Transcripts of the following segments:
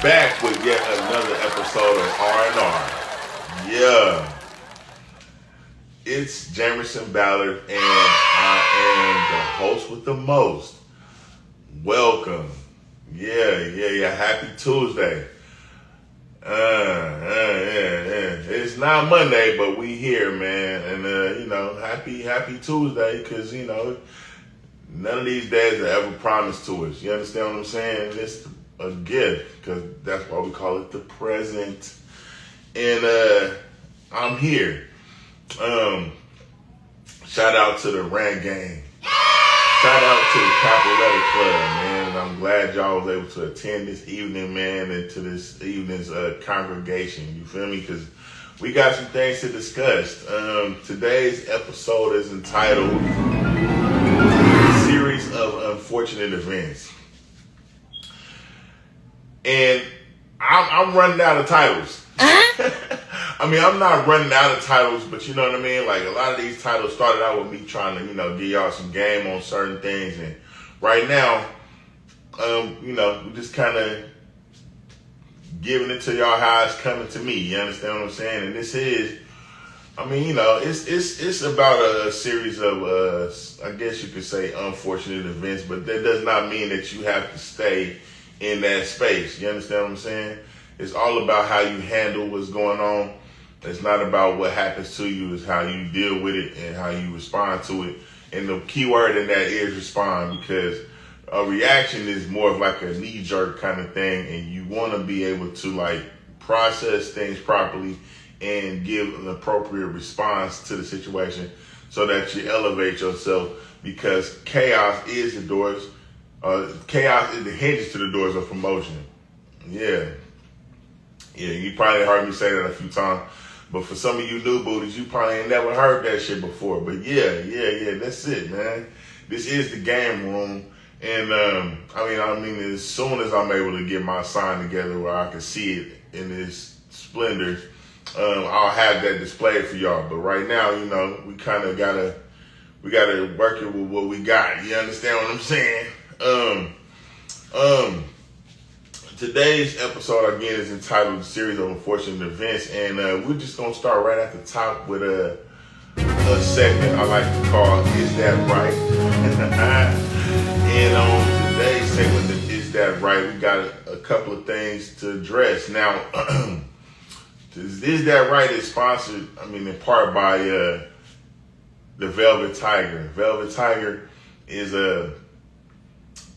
back with yet another episode of R&R. Yeah. It's Jamerson, Ballard, and I am the host with the most. Welcome. Yeah. Happy Tuesday. It's not Monday, but we here, man. And, happy Tuesday, because, none of these days are ever promised to us. You understand what I'm saying? It's a gift, because that's why we call it the present. And I'm here. Shout out to the Rant Gang. Shout out to the Capital Letter Club, man. And I'm glad y'all was able to attend this evening, man, and to this evening's congregation. You feel me? Because we got some things to discuss. Today's episode is entitled Series of Unfortunate Events. And I'm running out of titles. I mean, I'm not running out of titles, but you know what I mean? Like, a lot of these titles started out with me trying to, give y'all some game on certain things. And right now, we're just kind of giving it to y'all how it's coming to me. You understand what I'm saying? And this is, it's about a series of, I guess you could say, unfortunate events, but that does not mean that you have to stay in that space. You understand what I'm saying? It's all about how you handle what's going on. It's not about what happens to you. It's how you deal with it and how you respond to it. And the key word in that is respond, because a reaction is more of like a knee-jerk kind of thing, and you want to be able to process things properly and give an appropriate response to the situation so that you elevate yourself, because chaos is the hinges to the doors of promotion. Yeah, you probably heard me say that a few times. But for some of you new booties, you probably ain't never heard that shit before. But yeah, that's it, man. This is the game room. And, as soon as I'm able to get my sign together where I can see it in its splendor, I'll have that displayed for y'all. But right now, we kind of we gotta work it with what we got. You understand what I'm saying? Today's episode, again, is entitled Series of Unfortunate Events, and we're just going to start right at the top with a segment I like to call Is That Right? And on today's segment of Is That Right, we got a couple of things to address. Now, Is That Right is sponsored, in part by the Velvet Tiger. Velvet Tiger is a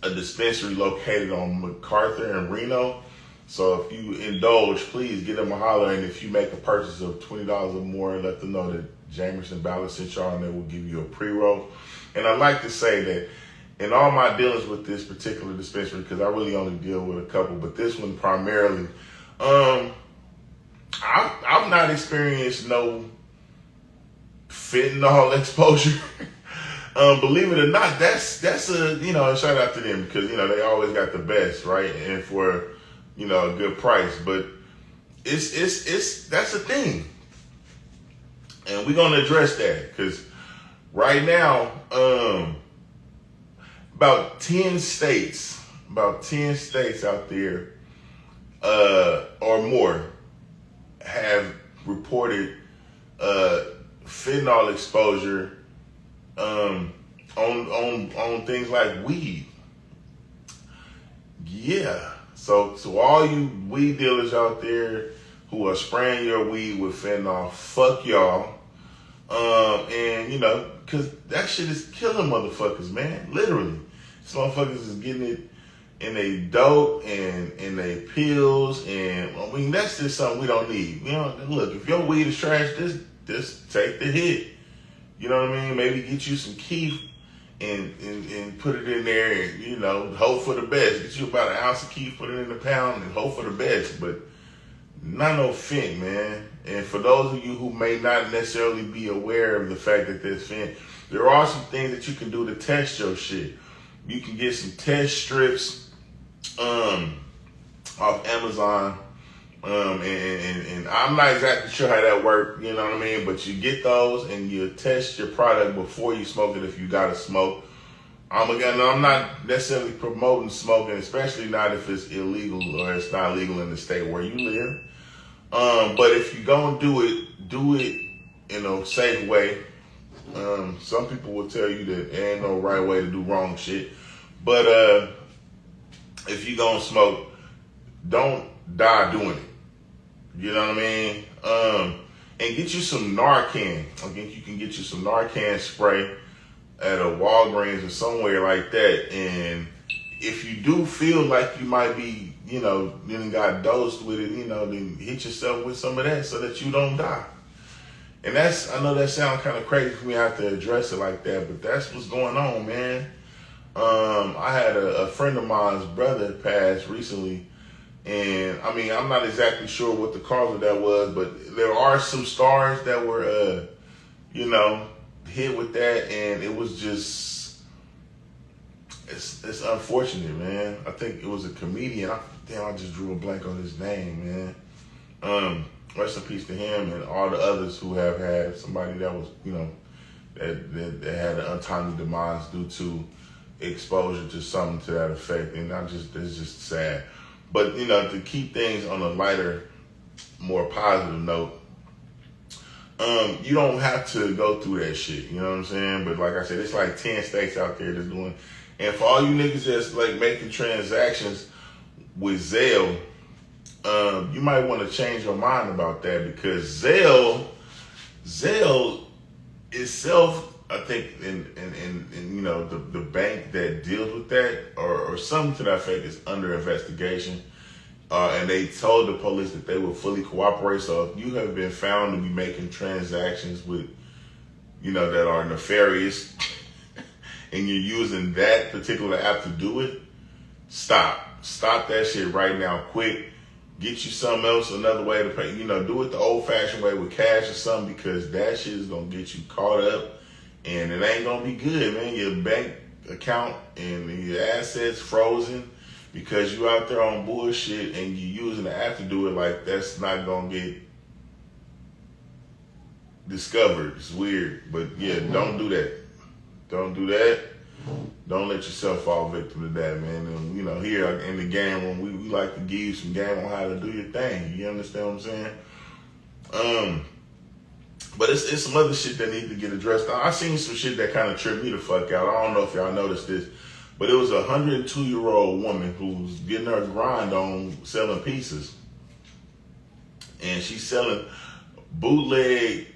dispensary located on MacArthur and Reno. So if you indulge, please give them a holler. And if you make a purchase of $20 or more, let them know that Jamerson Ballard sent y'all, and they will give you a pre-roll. And I'd like to say that in all my dealings with this particular dispensary, because I really only deal with a couple, but this one primarily, I've not experienced no fentanyl exposure. Believe it or not, that's a shout out to them, because they always got the best, right, and for a good price. But it's that's a thing, and we're gonna address that, because right now, about 10 states out there or more have reported fentanyl exposure on things like weed. Yeah. So all you weed dealers out there who are spraying your weed with fentanyl, fuck y'all. Cause that shit is killing motherfuckers, man. Literally. These motherfuckers is getting it in they dope and in they pills, and that's just something we don't need. Look, if your weed is trash, just take the hit. You know what I mean? Maybe get you some keef and put it in there, and hope for the best. Get you about an ounce of keef, put it in a pound, and hope for the best. But not no fent, man. And for those of you who may not necessarily be aware of the fact that there's fent, there are some things that you can do to test your shit. You can get some test strips off Amazon. And I'm not exactly sure how that works, you know what I mean? But you get those and you test your product before you smoke it if you gotta smoke. I'm not necessarily promoting smoking, especially not if it's illegal or it's not legal in the state where you live. But if you gonna do it in a safe way. Some people will tell you that there ain't no right way to do wrong shit. But if you gonna smoke, don't die doing it. You know what I mean? And get you some Narcan. I think you can get you some Narcan spray at a Walgreens or somewhere like that. And if you do feel like you might be, then got dosed with it, then hit yourself with some of that so that you don't die. And I know that sounds kind of crazy for me to have to address it like that, but that's what's going on, man. I had a friend of mine's brother pass recently, and I'm not exactly sure what the cause of that was, but there are some stars that were, hit with that, and it was just, it's unfortunate, man. I think it was a comedian. I just drew a blank on his name, man. Rest in peace to him and all the others who have had somebody that was, that had an untimely demise due to exposure to something to that effect. And it's just sad. But, to keep things on a lighter, more positive note, you don't have to go through that shit. You know what I'm saying? But like I said, it's like 10 states out there that's doing. And for all you niggas that's like making transactions with Zelle, you might want to change your mind about that, because Zelle itself, I think, in the bank that deals with that or something to that effect is under investigation. And they told the police that they will fully cooperate. So if you have been found to be making transactions with, that are nefarious and you're using that particular app to do it, stop that shit right now, quick. Get you something else, another way to pay. Do it the old-fashioned way with cash or something, because that shit is going to get you caught up, and it ain't going to be good, man. Your bank account and your assets frozen because you out there on bullshit and you using the app to do it. Like, that's not going to get discovered. It's weird. But, yeah, don't do that. Don't do that. Don't let yourself fall victim to that, man. And, here in the game room, we like to give you some game on how to do your thing. You understand what I'm saying? But it's some other shit that need to get addressed. I seen some shit that kind of tripped me the fuck out. I don't know if y'all noticed this, but it was a 102-year-old woman who was getting her grind on selling pizzas. And she's selling bootleg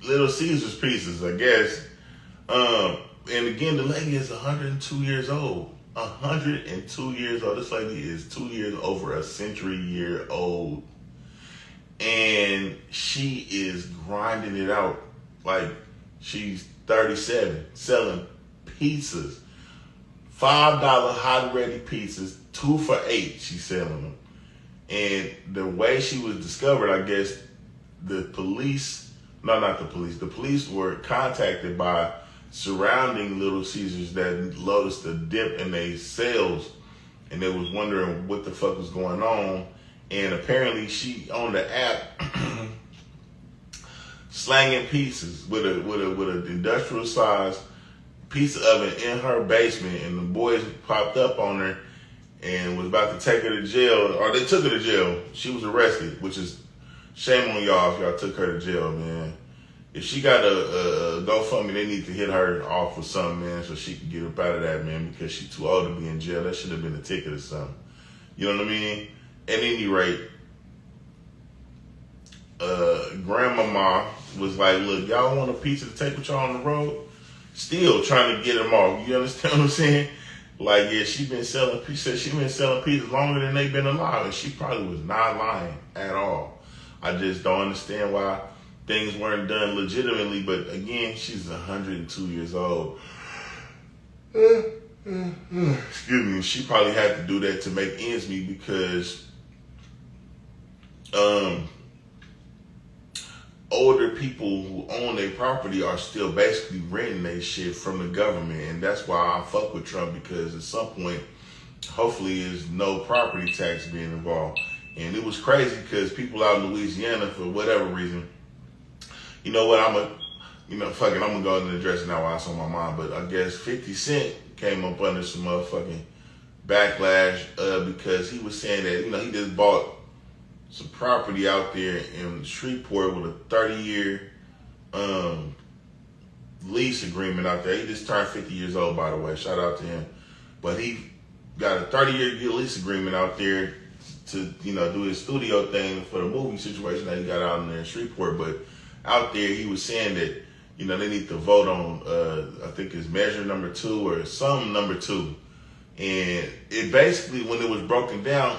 Little Caesars pizzas, I guess. And again, the lady is 102 years old. 102 years old. This lady is 2 years over a century-year old. And she is grinding it out like she's 37, selling pizzas. $5 hot ready pizzas, 2 for $8, she's selling them. And the way she was discovered, I guess, the police were contacted by surrounding Little Caesars that noticed a dip in their sales, and they was wondering what the fuck was going on. And apparently she on the app slanging pizzas with an industrial size pizza oven in her basement, and the boys popped up on her and was about to take her to jail, or they took her to jail. She was arrested, which is shame on y'all if y'all took her to jail, man. If she got a GoFundMe, they need to hit her off with something, man, so she can get up out of that, man, because she's too old to be in jail. That should have been a ticket or something. You know what I mean? At any rate, grandmama was like, look, y'all want a pizza to take with y'all on the road? Still trying to get them off. You understand what I'm saying? Like, yeah, she been selling pizzas longer than they've been alive, and she probably was not lying at all. I just don't understand why things weren't done legitimately, but again, she's 102 years old. Excuse me. She probably had to do that to make ends meet, because older people who own their property are still basically renting their shit from the government. And that's why I fuck with Trump, because at some point, hopefully, there's no property tax being involved. And it was crazy because people out in Louisiana, for whatever reason, you know what, fuck it, I'm gonna go into the address now while it's on my mind. But I guess 50 Cent came up under some motherfucking backlash because he was saying that, he just bought some property out there in Shreveport with a 30-year lease agreement out there. He just turned 50 years old, by the way. Shout out to him. But he got a 30-year lease agreement out there to, do his studio thing for the movie situation that he got out in there in Shreveport. But out there, he was saying that, they need to vote on, I think it's measure number 2 or some number 2. And it basically, when it was broken down,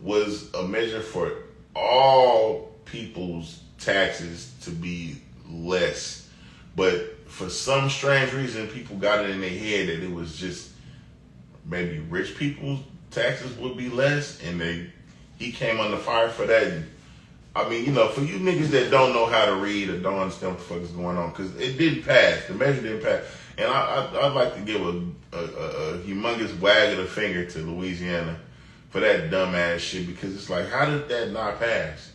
was a measure for all people's taxes to be less. But for some strange reason, people got it in their head that it was just maybe rich people's taxes would be less, and he came under fire for that. And, for you niggas that don't know how to read or don't understand what the fuck is going on, because it didn't pass. The measure didn't pass. And I'd like to give a humongous wag of the finger to Louisiana for that dumbass shit, because it's like, how did that not pass?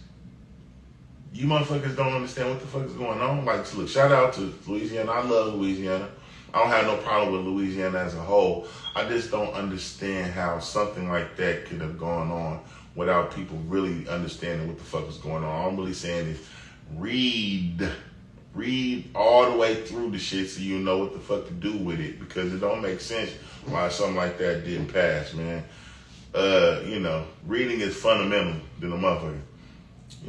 You motherfuckers don't understand what the fuck is going on. Like, look, shout out to Louisiana. I love Louisiana. I don't have no problem with Louisiana as a whole. I just don't understand how something like that could have gone on without people really understanding what the fuck is going on. All I'm really saying is read all the way through the shit so you know what the fuck to do with it, because it don't make sense why something like that didn't pass, man. Reading is fundamental than a motherfucker.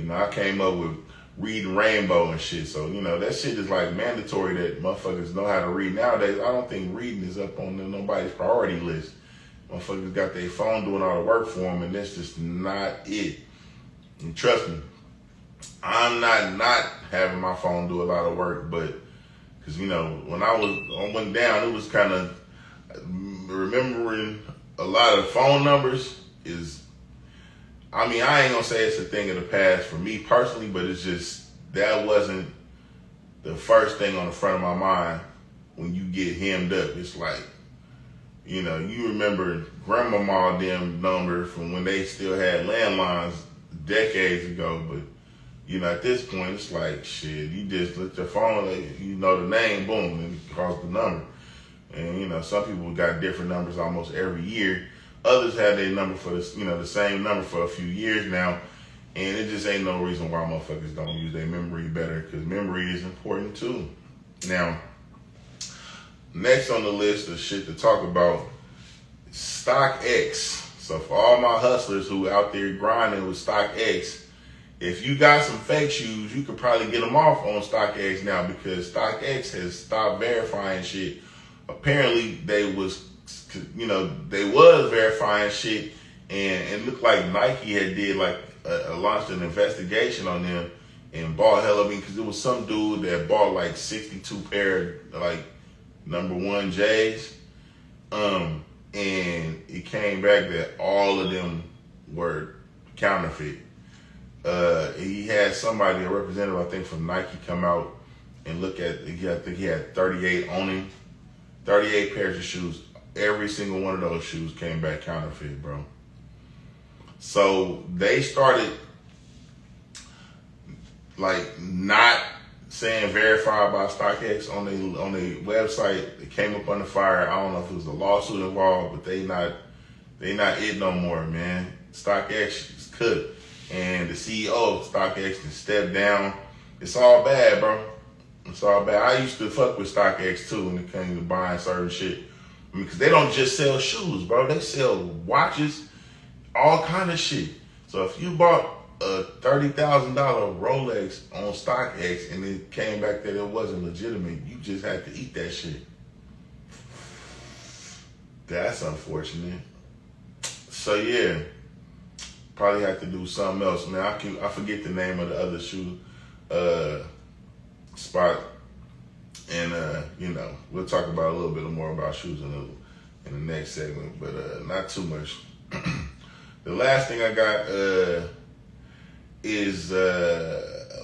I came up with reading Rainbow and shit, so, that shit is like mandatory that motherfuckers know how to read. Nowadays, I don't think reading is up on nobody's priority list. Motherfuckers got their phone doing all the work for them, and that's just not it. And trust me, I'm not having my phone do a lot of work, but, because, when I went down, it was kind of remembering a lot of phone numbers is, I ain't gonna say it's a thing of the past for me personally, but it's just, that wasn't the first thing on the front of my mind when you get hemmed up. It's like, you remember grandmama and them numbers from when they still had landlines decades ago, but, at this point, it's like, shit, you just look your phone, the name, boom, and it calls the number. And, some people got different numbers almost every year. Others had their number for this, the same number for a few years now. And it just ain't no reason why motherfuckers don't use their memory better, because memory is important too. Now, next on the list of shit to talk about, StockX. So for all my hustlers who out there grinding with StockX, if you got some fake shoes, you could probably get them off on StockX now, because StockX has stopped verifying shit. Apparently they was verifying shit, and it looked like Nike had did launched an investigation on them and bought because it was some dude that bought like 62 pair number 1 J's, and it came back that all of them were counterfeit. He had somebody, a representative, I think from Nike, come out and look at, I think he had 38 on him, 38 pairs of shoes. Every single one of those shoes came back counterfeit, bro. So they started not saying verified by StockX on their website. It came up under fire. I don't know if it was a lawsuit involved, but they not it no more, man. StockX is cooked. And the CEO of StockX can step down. It's all bad, bro. It's all bad. I used to fuck with StockX too when it came to buying certain shit. Because they don't just sell shoes, bro. They sell watches, all kind of shit. So if you bought a $30,000 Rolex on StockX and it came back that it wasn't legitimate, you just had to eat that shit. That's unfortunate. So yeah, probably have to do something else, man. I forget the name of the other shoe spot, and we'll talk about a little bit more about shoes in the next segment, but not too much. The last thing I got is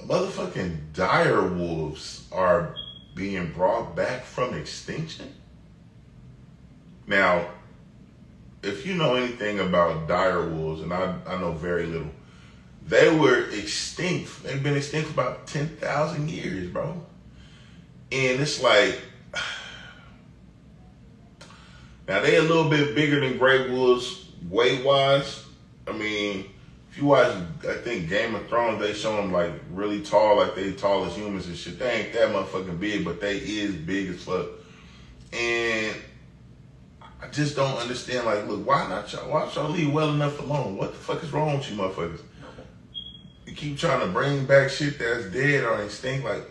motherfucking dire wolves are being brought back from extinction. Now, if you know anything about dire wolves, and I know very little, they were extinct. They've been extinct for about 10,000 years, bro. And it's like, now they a little bit bigger than Great Wolves weight wise. I mean, if you watch, I think Game of Thrones, they show them like really tall, like they tall as humans and shit. They ain't that motherfucking big, but they is big as fuck. And I just don't understand, like, look, why y'all leave well enough alone? What the fuck is wrong with you motherfuckers? You keep trying to bring back shit that's dead or extinct. Like,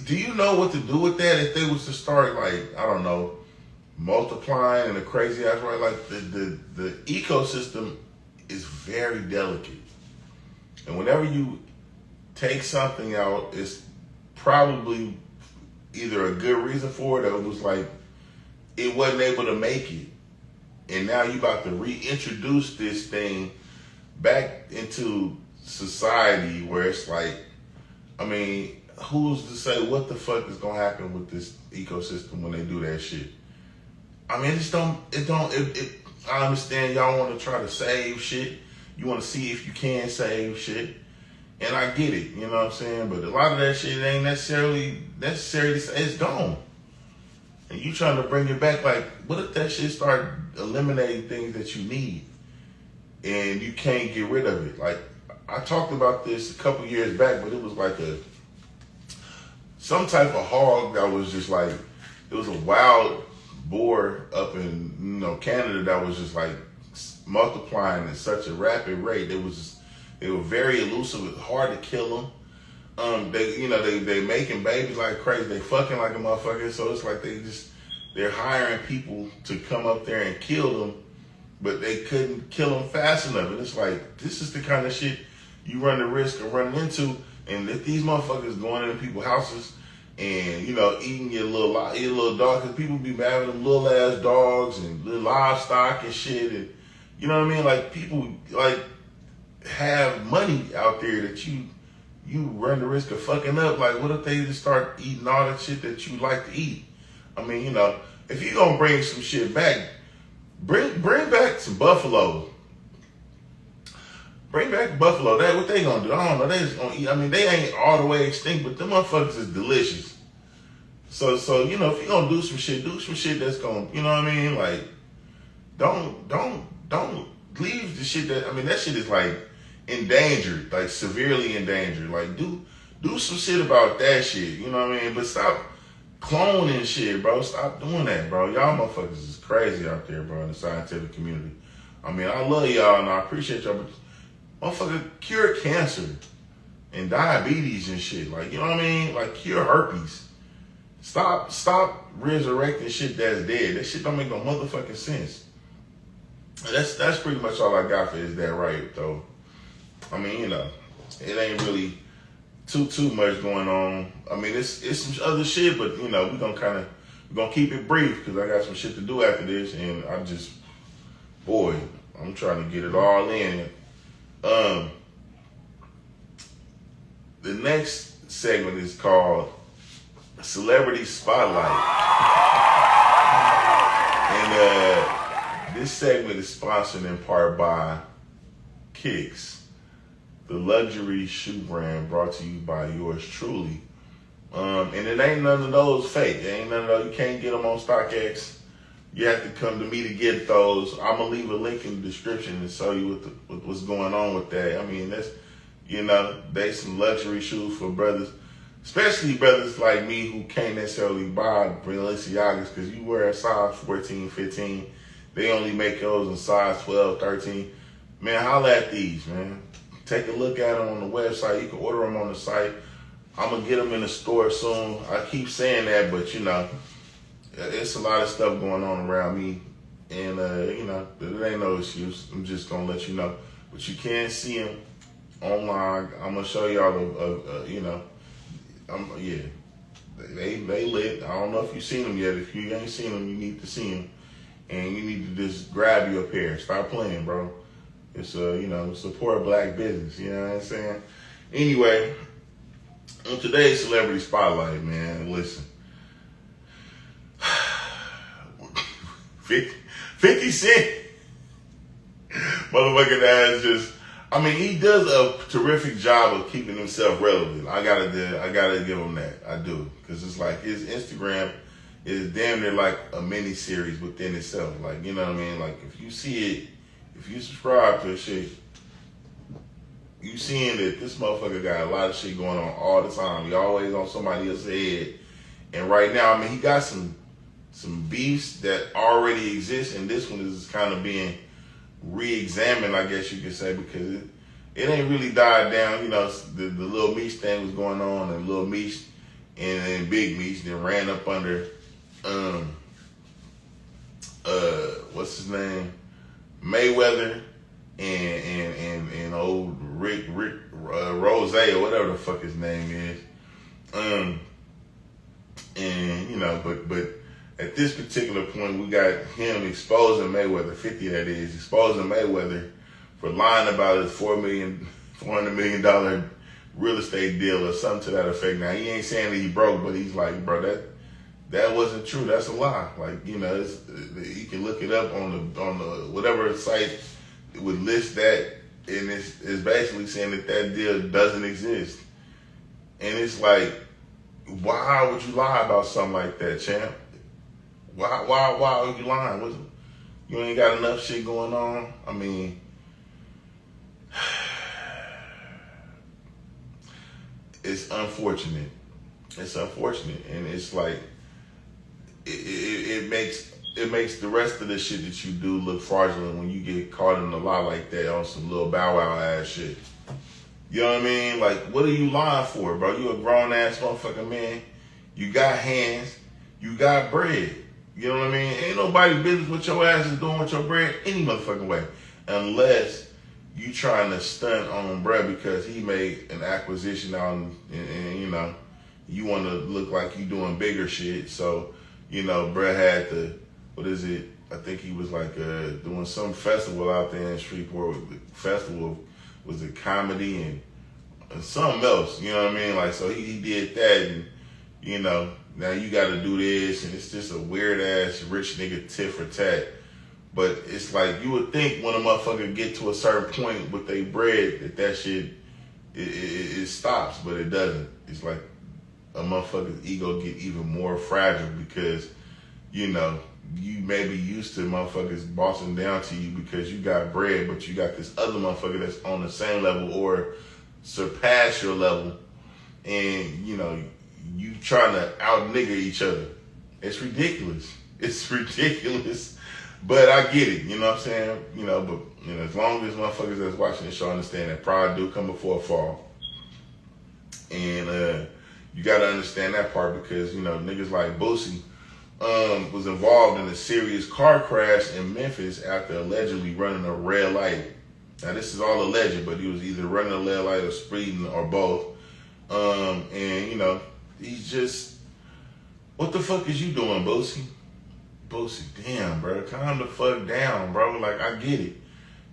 do you know what to do with that if they was to start, like, I don't know, multiplying in a crazy ass way? Like, the ecosystem is very delicate. And whenever you take something out, it's probably either a good reason for it or it was like, it wasn't able to make it. And now you about to reintroduce this thing back into society where it's like, I mean, who's to say what the fuck is gonna happen with this ecosystem when they do that shit? I mean, I understand y'all want to try to save shit. You want to see if you can save shit. And I get it, you know what I'm saying? But a lot of that shit ain't necessary to say it's gone. And you trying to bring it back, like, what if that shit start eliminating things that you need and you can't get rid of it? Like, I talked about this a couple years back, but it was like some type of hog that was just like, it was a wild boar up in Canada that was just like multiplying at such a rapid rate. They were very elusive. It was hard to kill them. They making babies like crazy. They fucking like a motherfucker. So it's like they're hiring people to come up there and kill them, but they couldn't kill them fast enough. And it's like, this is the kind of shit you run the risk of running into. And if these motherfuckers going into people's houses and, eating your little dog, because people be mad with them little ass dogs and little livestock and shit. And you know what I mean? Like, people like have money out there that you run the risk of fucking up. Like, what if they just start eating all that shit that you like to eat? I mean, if you're gonna bring some shit back, bring back some buffalo. Bring back buffalo. That what they gonna do? I don't know. They just gonna eat. I mean, they ain't all the way extinct, but them motherfuckers is delicious. So if you're gonna do some shit that's gonna, you know what I mean? Like, don't leave the shit that, I mean, that shit is like endangered, like severely endangered. Like, do some shit about that shit, you know what I mean? But stop cloning shit, bro. Stop doing that, bro. Y'all motherfuckers is crazy out there, bro, in the scientific community. I mean, I love y'all and I appreciate y'all, but motherfucker, cure cancer and diabetes and shit. Like, you know what I mean? Like, cure herpes. Stop resurrecting shit that's dead. That shit don't make no motherfucking sense. That's pretty much all I got for Is That Right, though. I mean, it ain't really too much going on. I mean, it's some other shit, but we're gonna keep it brief because I got some shit to do after this, and I'm trying to get it all in. The next segment is called Celebrity Spotlight, and this segment is sponsored in part by Kicks, the luxury shoe brand brought to you by yours truly. And it ain't none of those fake. It ain't none of those. You can't get them on StockX. You have to come to me to get those. I'm gonna leave a link in the description and show you what's going on with that. I mean, that's they some luxury shoes for brothers, especially brothers like me who can't necessarily buy Balenciagas because you wear a size 14, 15. They only make those in size 12, 13. Man, holla at these, man. Take a look at them on the website. You can order them on the site. I'm going to get them in the store soon. I keep saying that, but, it's a lot of stuff going on around me. And, it ain't no excuse. I'm just going to let you know. But you can see them online. I'm going to show y'all, they lit. I don't know if you've seen them yet. If you ain't seen them, you need to see them. And you need to just grab you a pair. Stop playing, bro. It's support black business. You know what I'm saying? Anyway, on today's Celebrity Spotlight, man, listen. 50 Cent. Motherfucking ass just I mean, he does a terrific job of keeping himself relevant. I gotta give him that. I do, because it's like his Instagram is damn near like a mini series within itself. Like, you know what I mean? Like, if you see it, if you subscribe to his shit, you seeing that this motherfucker got a lot of shit going on all the time. He always on somebody else's head. And right now, I mean, he got some beefs that already exist, and this one is kind of being re-examined, I guess you could say, because it ain't really died down. You know, the little Meech thing was going on, and little Meech and Big Meech then ran up under what's his name, Mayweather and old Rick Rose or whatever the fuck his name is, and you know, but at this particular point, we got him exposing Mayweather, 50 that is, exposing Mayweather for lying about his $400 million real estate deal or something to that effect. Now, he ain't saying that he broke, but he's like, bro, that wasn't true. That's a lie. Like, you know, you can look it up on the whatever site would list that, and it's basically saying that deal doesn't exist. And it's like, why would you lie about something like that, champ? Why are you lying? You ain't got enough shit going on? I mean, it's unfortunate. It's unfortunate, and it's like it makes the rest of the shit that you do look fraudulent when you get caught in a lie like that on some little Bow Wow ass shit. You know what I mean? Like, what are you lying for, bro? You a grown ass motherfucking man. You got hands. You got bread. You know what I mean? Ain't nobody business what your ass is doing with your bread any motherfucking way. Unless you trying to stunt on bruh because he made an acquisition out and you know, you want to look like you doing bigger shit. So, you know, bruh had to, what is it? I think he was like doing some festival out there in Shreveport. The festival was a comedy and something else. You know what I mean? Like, so he did that, and you know, now you got to do this, and it's just a weird ass rich nigga tit for tat. But it's like, you would think when a motherfucker get to a certain point with their bread that shit it stops, but it doesn't. It's like a motherfucker's ego get even more fragile because, you know, you may be used to motherfuckers bossing down to you because you got bread, but you got this other motherfucker that's on the same level or surpass your level, and you know, you trying to out nigga each other. It's ridiculous. It's ridiculous. But I get it, you know what I'm saying? You know, but you know, as long as motherfuckers that's watching the show understand that pride do come before a fall. And you gotta understand that part because, you know, niggas like Boosie was involved in a serious car crash in Memphis after allegedly running a red light. Now this is all alleged, but he was either running a red light or speeding or both. And you know, he's just, what the fuck is you doing, Boosie? Boosie, damn, bro, calm the fuck down, bro. Like, I get it.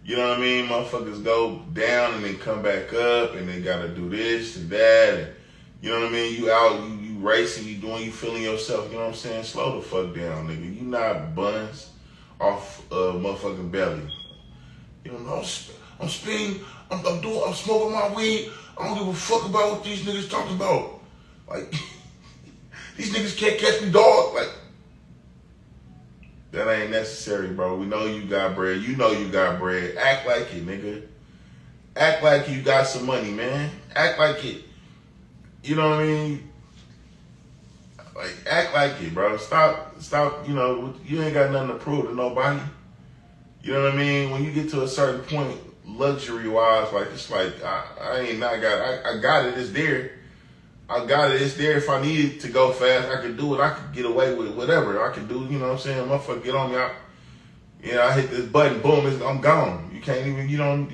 You know what I mean? Motherfuckers go down and then come back up, and they gotta do this and that. And, you know what I mean? You out, you racing, you feeling yourself. You know what I'm saying? Slow the fuck down, nigga. You not buns off motherfucking belly. You know, I'm speeding. I'm smoking my weed. I don't give a fuck about what these niggas talking about. Like, these niggas can't catch me, dog. Like, that ain't necessary, bro. We know you got bread. You know you got bread. Act like it, nigga. Act like you got some money, man. Act like it. You know what I mean? Like, act like it, bro. Stop, you know, you ain't got nothing to prove to nobody. You know what I mean? When you get to a certain point, luxury-wise, like, it's like, I got it, it's there. I got it, it's there. If I needed to go fast, I could do it. I could get away with whatever I could do, you know what I'm saying? Motherfucker, get on me. I hit this button, boom, I'm gone. You can't even, you don't,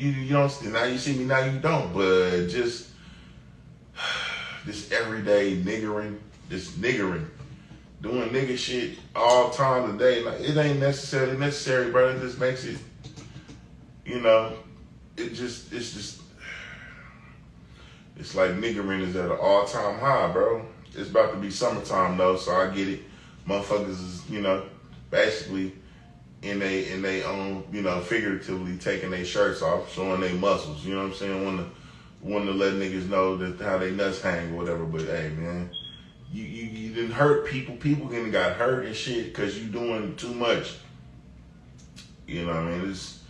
now you see me, now you don't. But just this everyday niggering, doing nigga shit all time today, like, it ain't necessarily necessary, bro. It just makes it, you know, it's like niggering is at an all-time high, bro. It's about to be summertime, though, so I get it. Motherfuckers is, you know, basically they own, figuratively taking their shirts off, showing their muscles. You know what I'm saying? Want to let niggas know that how they nuts hang or whatever. But hey, man, you didn't hurt people. People got hurt and shit because you doing too much. You know what I mean? It's,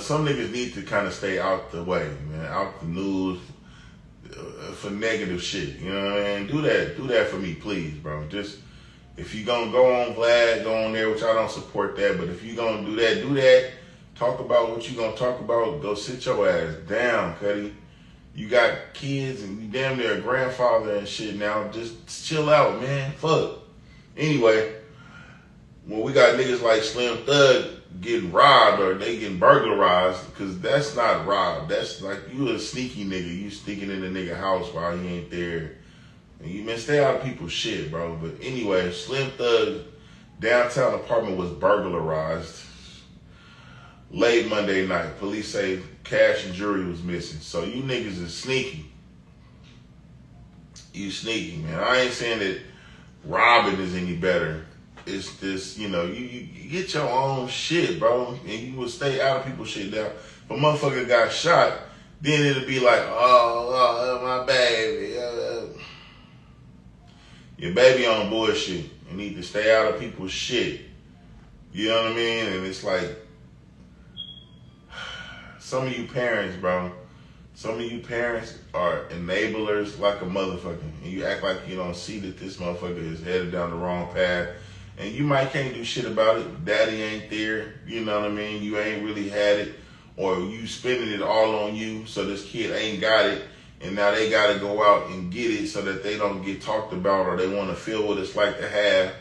some niggas need to kind of stay out the way, man, out the news for negative shit. You know what I mean? Do that for me, please, bro. Just, if you gonna go on Vlad, go on there, which I don't support that, but if you gonna do that. Talk about what you gonna talk about. Go sit your ass down, Cuddy. You got kids and you damn near a grandfather and shit now. Just chill out, man. Fuck. Anyway, when we got niggas like Slim Thug getting robbed or they getting burglarized, because that's not robbed. That's like, you a sneaky nigga. You sneaking in the nigga house while he ain't there. And you, man, stay out of people's shit, bro. But anyway, Slim Thug downtown apartment was burglarized late Monday night. Police say cash and jewelry was missing. So you niggas is sneaky. You sneaky, man. I ain't saying that robbing is any better. It's this, you get your own shit, bro. And you will stay out of people's shit now. If a motherfucker got shot, then it'll be like, oh my baby. Your baby on bullshit. You need to stay out of people's shit. You know what I mean? And it's like, some of you parents, bro, are enablers like a motherfucker. And you act like you don't see that this motherfucker is headed down the wrong path. And you might can't do shit about it. Daddy ain't there. You know what I mean? You ain't really had it. Or you spending it all on you, so this kid ain't got it. And now they got to go out and get it so that they don't get talked about, or they want to feel what it's like to have.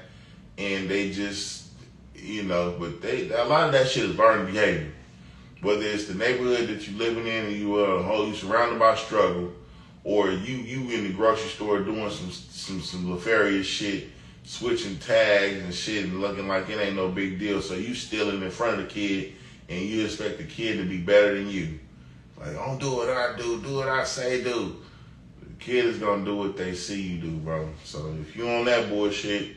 And they just, but a lot of that shit is learned behavior. Whether it's the neighborhood that you living in and you surrounded by struggle, or you in the grocery store doing some nefarious shit, switching tags and shit and looking like it ain't no big deal. So you stealing in front of the kid and you expect the kid to be better than you. Like, don't do what I do what I say do. The kid is gonna do what they see you do, bro. So if you on that bullshit,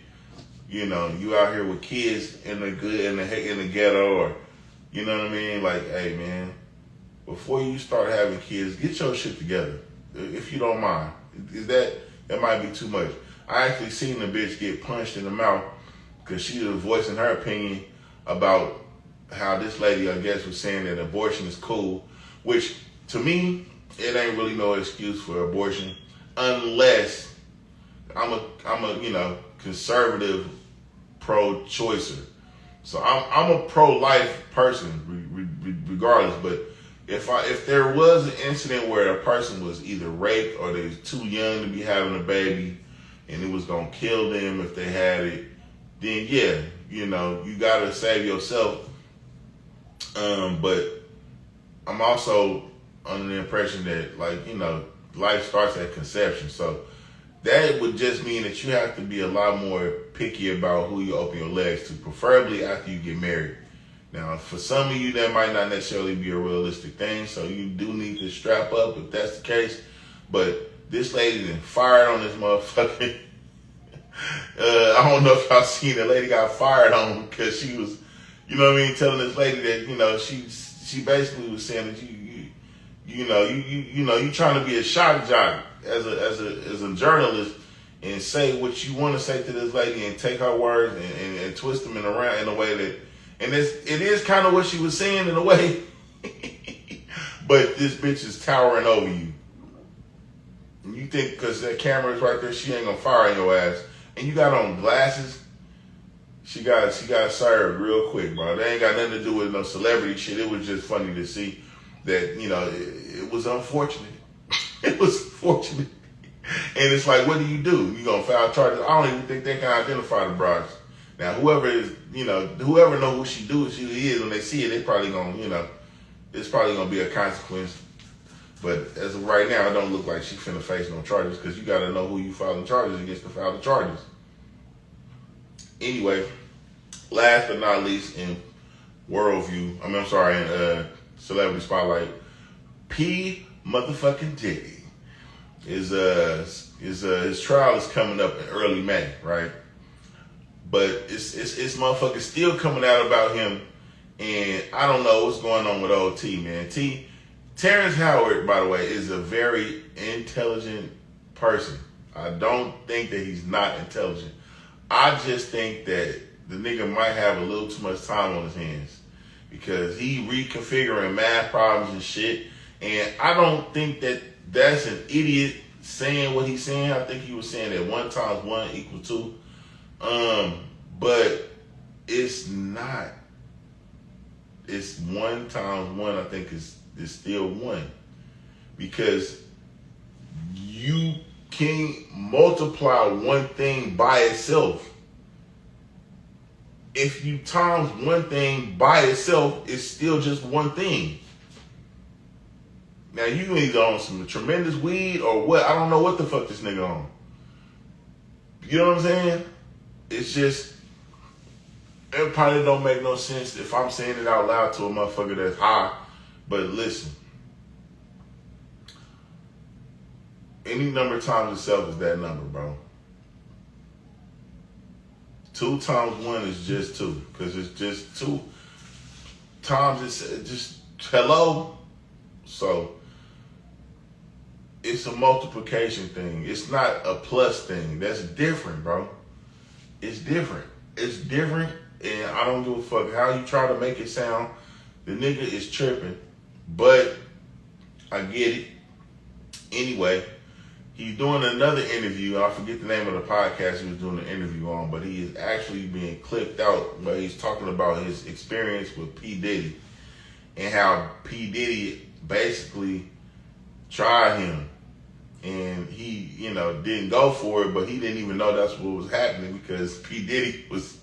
you out here with kids in the ghetto, or you know what I mean? Like, hey man, before you start having kids, get your shit together. If you don't mind. That might be too much. I actually seen the bitch get punched in the mouth because she was voicing her opinion about how this lady, I guess, was saying that abortion is cool, which to me, it ain't really no excuse for abortion unless I'm a conservative pro-choicer. So I'm a pro-life person regardless, but if there was an incident where a person was either raped or they was too young to be having a baby and it was gonna kill them if they had it, then yeah, you gotta save yourself. But I'm also under the impression that, life starts at conception. So that would just mean that you have to be a lot more picky about who you open your legs to, preferably after you get married. Now, for some of you, that might not necessarily be a realistic thing, so you do need to strap up if that's the case. But this lady then fired on this motherfucker. I don't know if y'all seen the lady got fired on because she was, telling this lady that, she basically was saying that you trying to be a shock jock as a journalist and say what you want to say to this lady and take her words and twist them around in a way that, and it is kind of what she was saying in a way, but this bitch is towering over you. And you think because that camera is right there, she ain't gonna fire on your ass, and you got on glasses, she got served real quick, bro. They ain't got nothing to do with no celebrity shit. It was just funny to see that, it was unfortunate. It was fortunate. And it's like, what do? You gonna file charges? I don't even think they can identify the brides. Now, whoever know who she is, when they see it, they probably gonna, it's probably gonna be a consequence. But as of right now, it don't look like she finna face no charges because you gotta know who you filing charges against to file the charges. Anyway, last but not least in in Celebrity Spotlight, P motherfucking Diddy his trial is coming up in early May, right? But it's motherfuckers still coming out about him, and I don't know what's going on with old T, man. Terrence Howard, by the way, is a very intelligent person. I don't think that he's not intelligent. I just think that the nigga might have a little too much time on his hands because he reconfiguring math problems and shit. And I don't think that that's an idiot saying what he's saying. I think he was saying that 1 × 1 = 2. But it's not. It's 1 × 1, I think, is still 1. Because you can't multiply one thing by itself. If you times one thing by itself, it's still just one thing. Now, you either on some tremendous weed or what? I don't know what the fuck this nigga on. You know what I'm saying? It's just, it probably don't make no sense if I'm saying it out loud to a motherfucker that's high. But listen, any number times itself is that number, bro. 2 × 1 is just 2, because it's just 2 times it's just hello. So it's a multiplication thing. It's not a plus thing. That's different, bro. It's different. It's different, and I don't give a fuck how you try to make it sound. The nigga is tripping, but I get it. Anyway, he's doing another interview. I forget the name of the podcast he was doing the interview on, but he is actually being clipped out where he's talking about his experience with P. Diddy and how P. Diddy basically tried him. And he, didn't go for it, but he didn't even know that's what was happening because P. Diddy was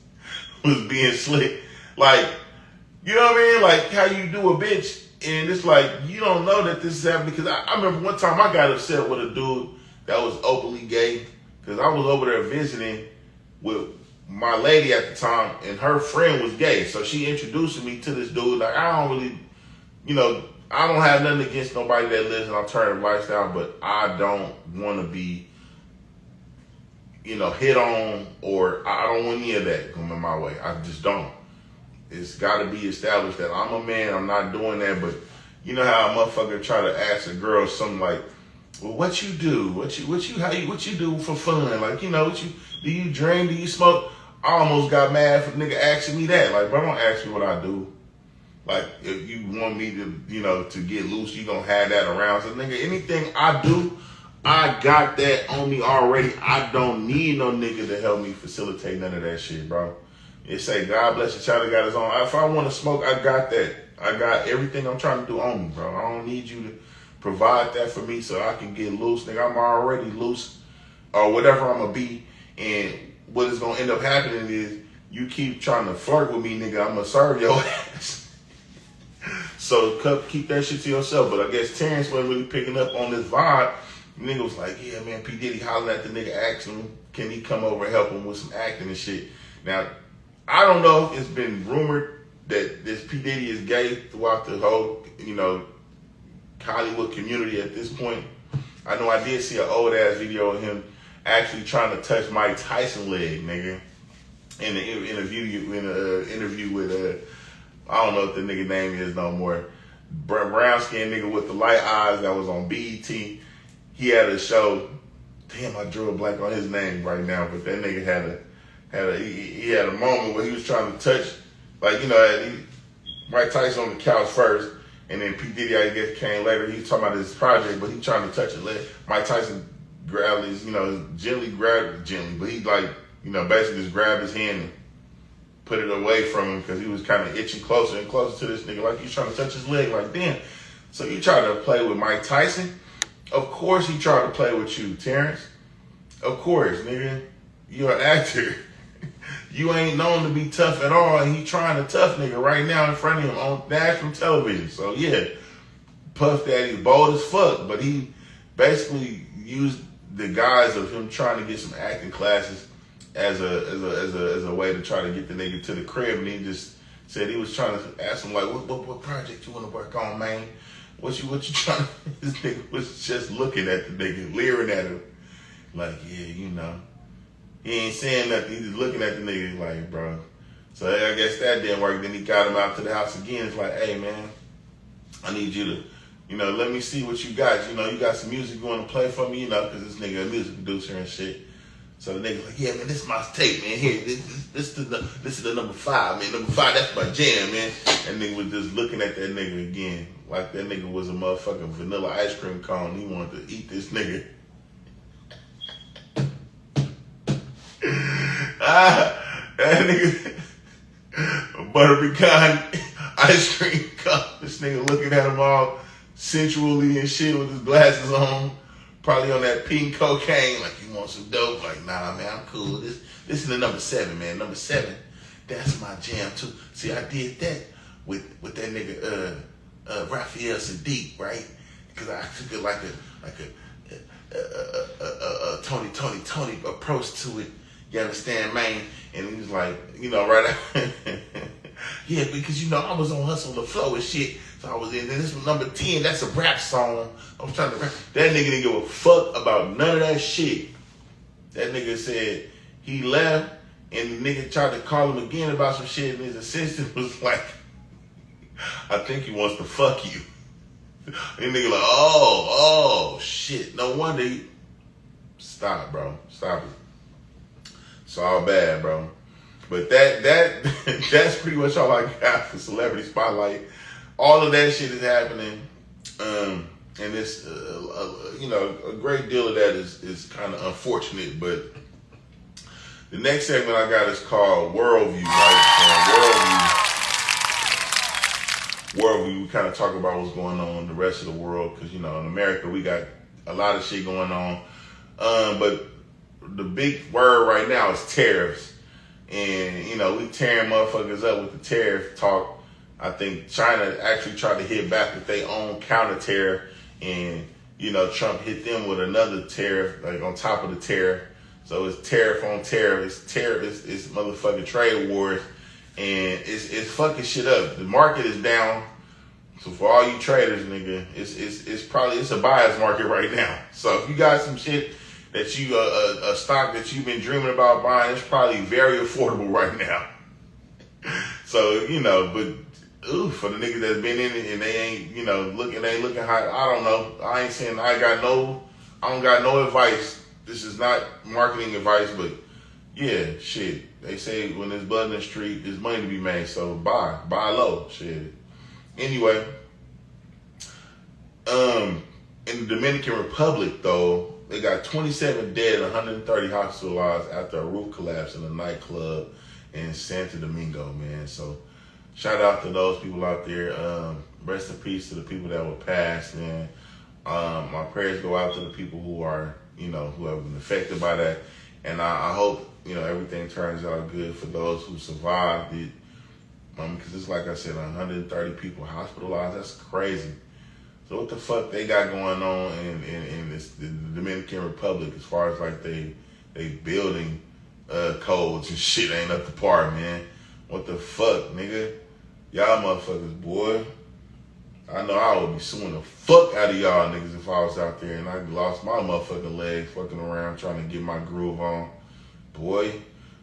being slick. Like, you know what I mean? Like how you do a bitch and it's like, you don't know that this is happening. Because I remember one time I got upset with a dude that was openly gay because I was over there visiting with my lady at the time and her friend was gay. So she introduced me to this dude. Like, I don't really, I don't have nothing against nobody that lives an alternative lifestyle, but I don't want to be, hit on, or I don't want any of that coming my way. I just don't. It's got to be established that I'm a man. I'm not doing that. But you know how a motherfucker try to ask a girl something like, "Well, what you do? What you do for fun? Like, what you do? You drink? Do you smoke?" I almost got mad for the nigga asking me that. Like, bro, don't ask me what I do. Like, if you want me to, to get loose, you gonna have that around. So, nigga, anything I do, I got that on me already. I don't need no nigga to help me facilitate none of that shit, bro. It say, God bless the child that got his own. If I want to smoke, I got that. I got everything I'm trying to do on me, bro. I don't need you to provide that for me so I can get loose. Nigga, I'm already loose or whatever I'm gonna be. And what is gonna end up happening is you keep trying to flirt with me, nigga, I'm gonna serve your ass. So keep that shit to yourself. But I guess Terrence wasn't really picking up on this vibe. The nigga was like, yeah, man, P. Diddy hollering at the nigga, asking him, can he come over and help him with some acting and shit. Now, I don't know if it's been rumored that this P. Diddy is gay throughout the whole, Hollywood community at this point. I know I did see an old ass video of him actually trying to touch Mike Tyson's leg, nigga. In the interview with I don't know what the nigga name is no more. Brown skinned nigga with the light eyes that was on BET. He had a show. Damn, I drew a blank on his name right now, but that nigga he had a moment where he was trying to touch, like, Mike Tyson on the couch first, and then P. Diddy, I guess, came later. He was talking about his project, but he trying to touch his leg. Mike Tyson grabbed his, gently, but he basically just grabbed his hand and put it away from him because he was kind of itching closer and closer to this nigga, like he's trying to touch his leg. Like, damn. So you try to play with Mike Tyson? Of course he tried to play with you, Terrence. Of course, nigga. You're an actor. You ain't known to be tough at all, and he trying to tough nigga right now in front of him on national television. So yeah, Puff Daddy's bold as fuck, but he basically used the guise of him trying to get some acting classes as a way to try to get the nigga to the crib, and he just said he was trying to ask him like, what project you want to work on, man? What you trying to? This nigga was just looking at the nigga, leering at him, like, yeah, He ain't saying nothing. He just looking at the nigga like, bro. So I guess that didn't work. Then he got him out to the house again. It's like, hey, man, I need you to, let me see what you got. You got some music you want to play for me, because this nigga a music producer and shit. So the nigga's like, yeah, man, this is my tape, man. Here, this is the number 5, man. Number 5, that's my jam, man. And nigga was just looking at that nigga again. Like that nigga was a motherfucking vanilla ice cream cone. He wanted to eat this nigga. That nigga, a butter pecan ice cream cup. This nigga looking at him all sensually and shit with his glasses on. Probably on that pink cocaine, like you want some dope. Like, nah, man, I'm cool. This is the number 7, man. Number 7, that's my jam too. See, I did that with that nigga Raphael Sadiq, right? Because I took it like a Tony approach to it. You understand, man? And he was like, right yeah, because I was on Hustle the Flow and shit. So I was in, and this was number 10. That's a rap song. I was trying to rap. That nigga didn't give a fuck about none of that shit. That nigga said he left, and the nigga tried to call him again about some shit, and his assistant was like, I think he wants to fuck you. And the nigga like, oh, shit. No wonder he... Stop, bro. Stop it. It's all bad, bro. But that's pretty much all I got for Celebrity Spotlight. All of that shit is happening, and it's a great deal of that is kind of unfortunate. But the next segment I got is called Worldview. Right? Worldview. We kind of talk about what's going on in the rest of the world because in America we got a lot of shit going on, but the big word right now is tariffs, and we tearing motherfuckers up with the tariff talk. I think China actually tried to hit back with their own counter tariff, and Trump hit them with another tariff, like on top of the tariff. So it's tariff on tariff. It's motherfucking trade wars, and it's fucking shit up. The market is down. So for all you traders, nigga, it's a buyer's market right now. So if you got some shit that you a stock that you've been dreaming about buying, it's probably very affordable right now. So but. Ooh, for the niggas that's been in it and they ain't, looking hot. I don't know. I ain't saying I don't got no advice. This is not marketing advice, but yeah, shit. They say when there's blood in the street, there's money to be made. So buy low, shit. Anyway, in the Dominican Republic though, they got 27 dead and 130 hospitalized after a roof collapse in a nightclub in Santo Domingo, man. So shout out to those people out there. Rest in peace to the people that were passed, man. My prayers go out to the people who are, who have been affected by that. And I hope, everything turns out good for those who survived it. Because it's like I said, 130 people hospitalized. That's crazy. So what the fuck they got going on in the Dominican Republic as far as like they building codes and shit ain't up to par, man. What the fuck, nigga? Y'all motherfuckers, boy. I know I would be suing the fuck out of y'all niggas if I was out there and I lost my motherfucking leg fucking around trying to get my groove on. Boy.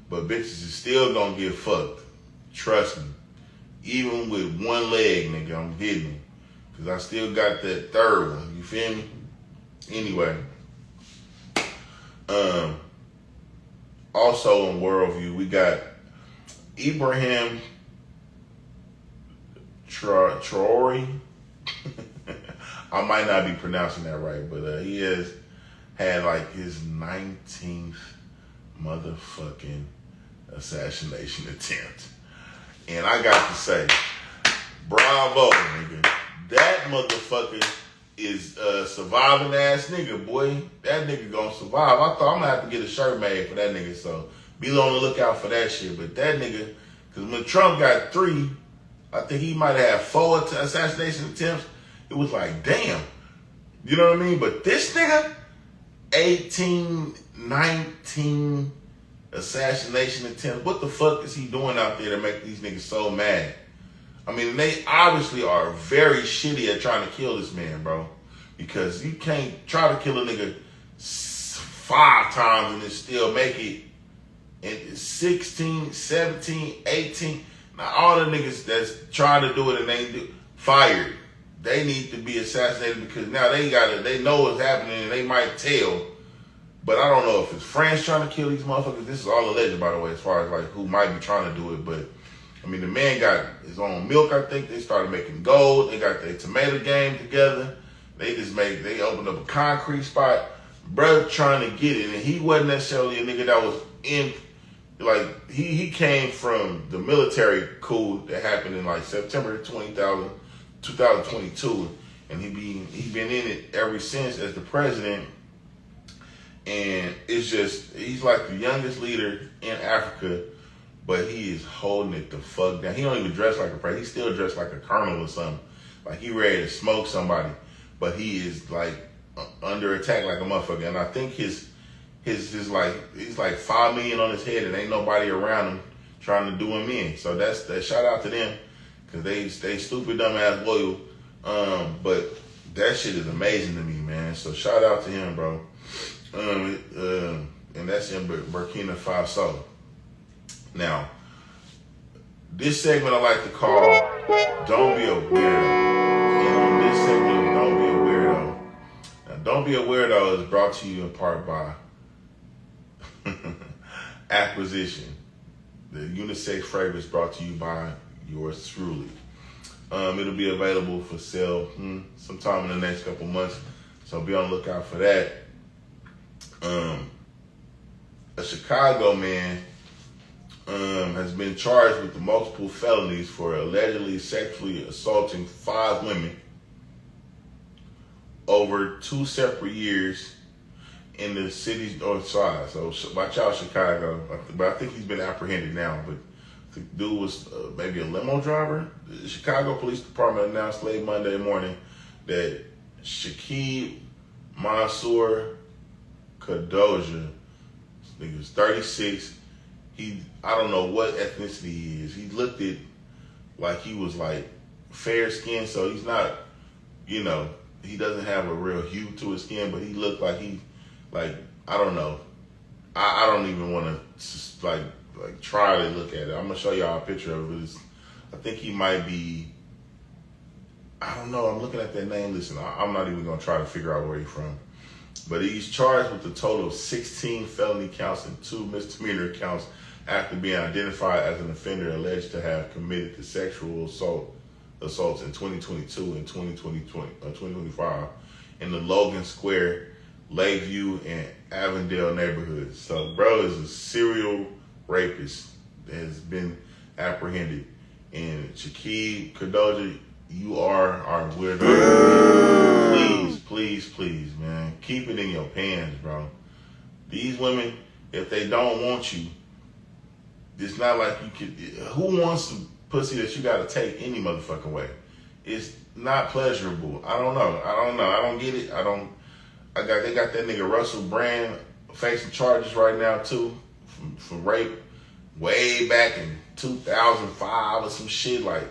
But bitches is still gonna get fucked. Trust me. Even with one leg, nigga, I'm getting it. Because I still got that third one. You feel me? Anyway. Also in Worldview, we got Ibrahim Traore. I might not be pronouncing that right, but he has had like his 19th motherfucking assassination attempt. And I got to say, bravo, nigga. That motherfucker is a surviving ass nigga, boy. That nigga gonna survive. I thought I'm gonna have to get a shirt made for that nigga, so be on the lookout for that shit. But that nigga, because when Trump got 3, I think he might have had 4 assassination attempts. It was like, damn. You know what I mean? But this nigga, 18, 19 assassination attempts. What the fuck is he doing out there to make these niggas so mad? I mean, they obviously are very shitty at trying to kill this man, bro. Because you can't try to kill a nigga 5 times and then still make it and 16, 17, 18. Now all the niggas that's trying to do it and they do fired. They need to be assassinated because now they know what's happening and they might tell. But I don't know if it's France trying to kill these motherfuckers. This is all alleged, by the way, as far as like who might be trying to do it. But I mean, the man got his own milk. I think they started making gold. They got their tomato game together. They opened up a concrete spot. Brother trying to get it, and he wasn't necessarily a nigga that was in. Like he came from the military coup that happened in like September 2022, and he been in it ever since as the president. And it's just he's like the youngest leader in Africa, but he is holding it the fuck down. He don't even dress like a president. He still dressed like a colonel or something. Like he ready to smoke somebody, but he is like under attack like a motherfucker. And I think his like he's like 5 million on his head and ain't nobody around him trying to do him in. So that's shout out to them because they stupid dumb ass loyal. But that shit is amazing to me, man. So shout out to him, bro. And that's in Burkina Faso. Now, this segment I like to call "Don't Be a Weirdo." And on this segment of "Don't Be a Weirdo," now, "Don't Be a Weirdo" is brought to you in part by Acquisition, the unisex fragrance brought to you by yours truly. It'll be available for sale sometime in the next couple months, so be on the lookout for that. A Chicago man has been charged with multiple felonies for allegedly sexually assaulting 5 women over 2 separate years in the city's north side. So watch out, Chicago. But I think he's been apprehended now. But the dude was maybe a limo driver. The Chicago Police Department announced late Monday morning that Shakib Mansour Kadoja, this nigga was 36. I don't know what ethnicity he is. He looked it like he was like fair skinned, so he's not, he doesn't have a real hue to his skin, but he looked like I don't know. I don't even want to like try to look at it. I'm gonna show y'all a picture of it. I think he might be. I don't know. I'm looking at that name. Listen, I'm not even gonna try to figure out where he's from. But he's charged with a total of 16 felony counts and 2 misdemeanor counts after being identified as an offender alleged to have committed the sexual assaults in 2022 and 2025 in the Logan Square, Lakeview, and Avondale neighborhoods. So, bro is a serial rapist that has been apprehended. And Shakib Kadoja, you are our weirdo. Please, man. Keep it in your pants, bro. These women, if they don't want you, it's not like you could. Who wants the pussy that you gotta take any motherfucking way? It's not pleasurable. I don't know. I don't get it. They got that nigga Russell Brand facing charges right now too for rape way back in 2005 or some shit. Like,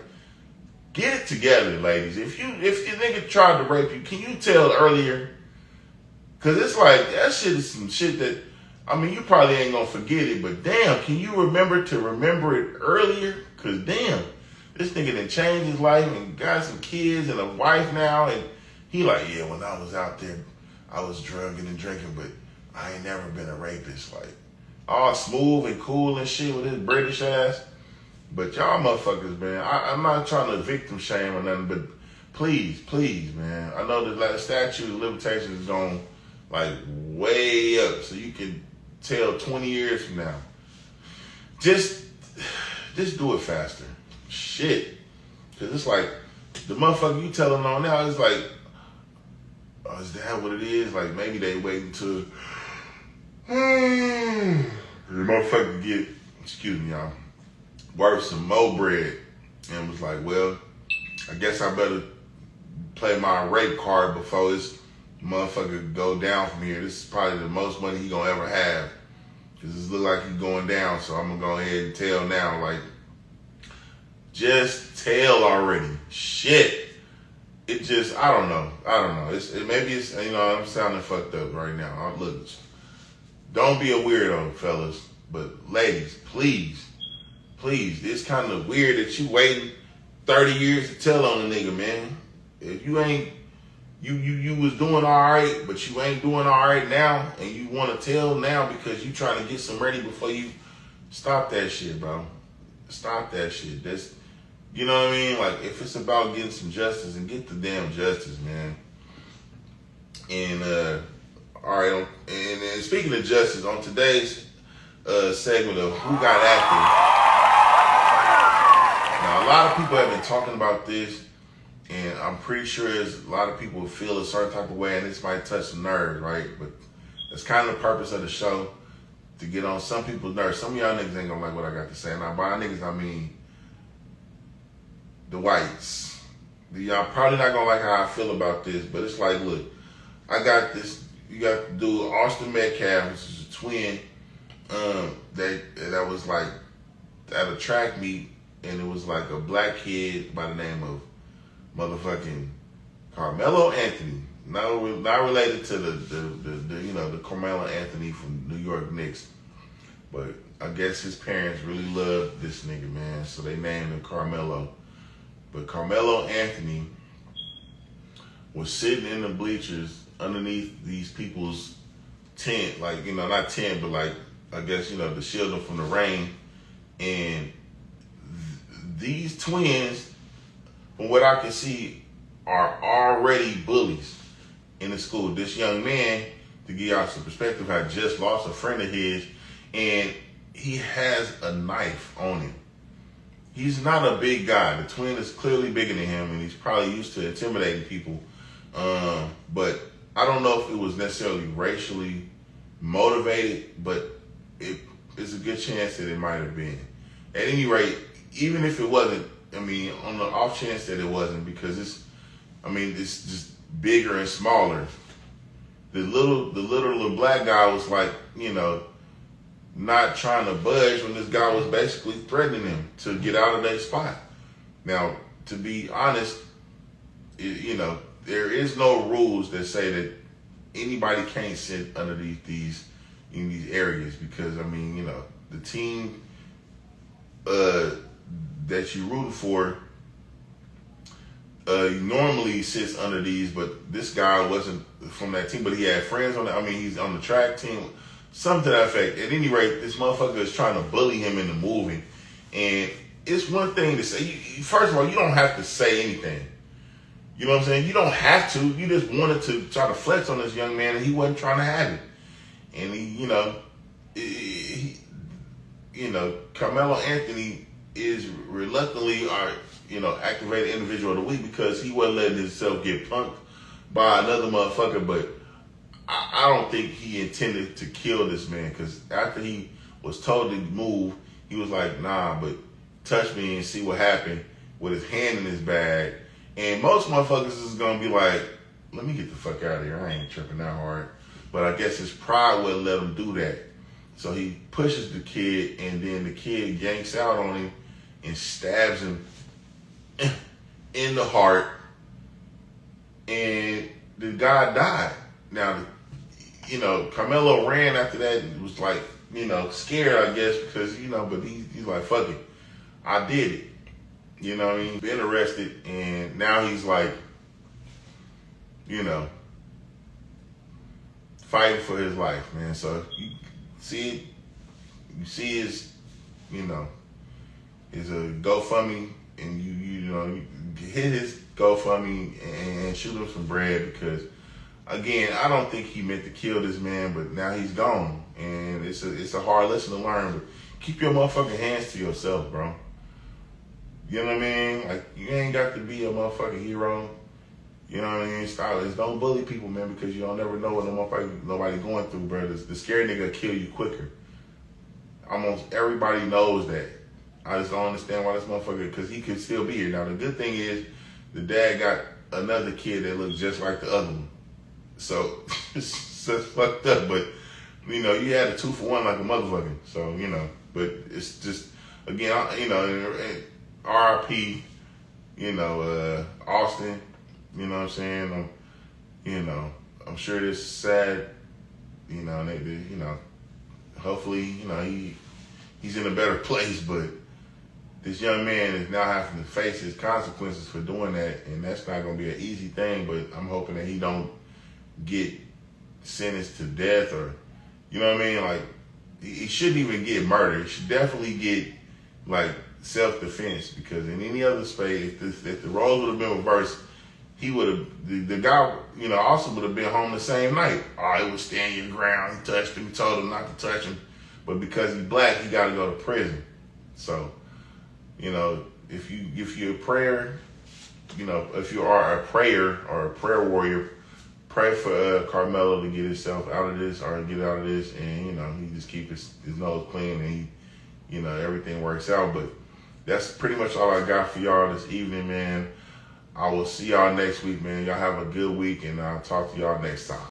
get it together, ladies. If your nigga tried to rape you, can you tell earlier? Cause it's like that shit is some shit that, you probably ain't gonna forget it, but damn, can you remember it earlier? Cause damn, this nigga done changed his life and got some kids and a wife now, and he like, yeah, when I was out there, I was drugging and drinking, but I ain't never been a rapist. Like, all smooth and cool and shit with his British ass. But y'all motherfuckers, man, I'm not trying to victim shame or nothing, but please, man. I know the statute of limitations is going like way up, so you can tell 20 years from now. Just do it faster. Shit. Cause it's like, the motherfucker you telling on now, it's like, oh, is that what it is? Like, maybe they waiting to the motherfucker get, excuse me, y'all, worth some more bread, and was like, well, I guess I better play my rape card before this motherfucker go down from here. This is probably the most money he gonna ever have, cause it look like he's going down. So I'm gonna go ahead and tell now. Like, just tell already. Shit. It just, I don't know. Maybe it's I'm sounding fucked up right now. Look, don't be a weirdo, fellas. But ladies, please, it's kind of weird that you waiting 30 years to tell on a nigga, man. If you ain't, you was doing all right, but you ain't doing all right now, and you want to tell now because you trying to get some ready before you stop that shit, bro. Stop that shit. That's, you know what I mean? Like, if it's about getting some justice, and get the damn justice, man. And all right, and speaking of justice, on today's segment of Who Got Active. Now, a lot of people have been talking about this, and I'm pretty sure there's a lot of people who feel a certain type of way, and this might touch the nerves, right? But that's kind of the purpose of the show, to get on some people's nerves. Some of y'all niggas ain't gonna like what I got to say. Now, by niggas, I mean the whites. Y'all probably not gonna like how I feel about this, but it's like, look, I got this. You got to do Austin Metcalf, which is a twin, that was like at a track meet, and it was like a black kid by the name of motherfucking Carmelo Anthony. Not related to the Carmelo Anthony from New York Knicks, but I guess his parents really loved this nigga, man, so they named him Carmelo. But Carmelo Anthony was sitting in the bleachers underneath these people's tent, like, not tent, but like, I guess, to shield them from the rain. And these twins, from what I can see, are already bullies in the school. This young man, to give y'all some perspective, had just lost a friend of his, and he has a knife on him. He's not a big guy. The twin is clearly bigger than him, and he's probably used to intimidating people. But I don't know if it was necessarily racially motivated, but it's a good chance that it might have been. At any rate, even if it wasn't, on the off chance that it wasn't, because it's just bigger and smaller. The little black guy was like, not trying to budge when this guy was basically threatening him to get out of that spot. Now, to be honest, there is no rules that say that anybody can't sit under these in these areas, because the team that you root for normally sits under these, but this guy wasn't from that team, but he had friends on it. He's on the track team, something to that effect. At any rate, this motherfucker is trying to bully him into moving, and it's one thing to say. First of all, you don't have to say anything. You know what I'm saying? You don't have to. You just wanted to try to flex on this young man, and he wasn't trying to have it. And Carmelo Anthony is reluctantly our, activated individual of the week, because he wasn't letting himself get punked by another motherfucker. But I don't think he intended to kill this man, because after he was told to move, he was like, nah, but touch me and see what happened, with his hand in his bag. And most motherfuckers is gonna be like, let me get the fuck out of here. I ain't tripping that hard. But I guess his pride wouldn't let him do that. So he pushes the kid, and then the kid yanks out on him and stabs him in the heart. And the guy died. Now, Carmelo ran after that and was like, scared, I guess, because, but he's like, fuck it. I did it. Been arrested, and now he's like, fighting for his life, man. So you see his, his GoFundMe, and you hit his GoFundMe and shoot him some bread, because again, I don't think he meant to kill this man, but now he's gone, and it's a hard lesson to learn. But keep your motherfucking hands to yourself, bro. You know what I mean? Like, you ain't got to be a motherfucking hero. You know what I mean? Stylist, don't bully people, man, because you don't never know what nobody going through, bro. The scary nigga will kill you quicker. Almost everybody knows that. I just don't understand why this motherfucker, because he could still be here. Now, the good thing is, the dad got another kid that looks just like the other one. So, it's just fucked up, but, you had a 2-for-1 like a motherfucker. So, but it's just, again, RIP, Austin, you know what I'm saying? I'm sure this is sad, hopefully, he's in a better place. But this young man is now having to face his consequences for doing that, and that's not going to be an easy thing. But I'm hoping that he don't get sentenced to death, or you know what I mean. Like, he shouldn't even get murdered. He should definitely get like self-defense, because in any other space, if the roles would have been reversed, he would have, the guy, also would have been home the same night. Oh, he was standing your ground. He touched him. He told him not to touch him. But because he's black, he got to go to prison. So, if you're a prayer, if you are a prayer or a prayer warrior, pray for Carmelo to get himself out of this, or get out of this, and, he just keep his nose clean, and everything works out. But that's pretty much all I got for y'all this evening, man. I will see y'all next week, man. Y'all have a good week, and I'll talk to y'all next time.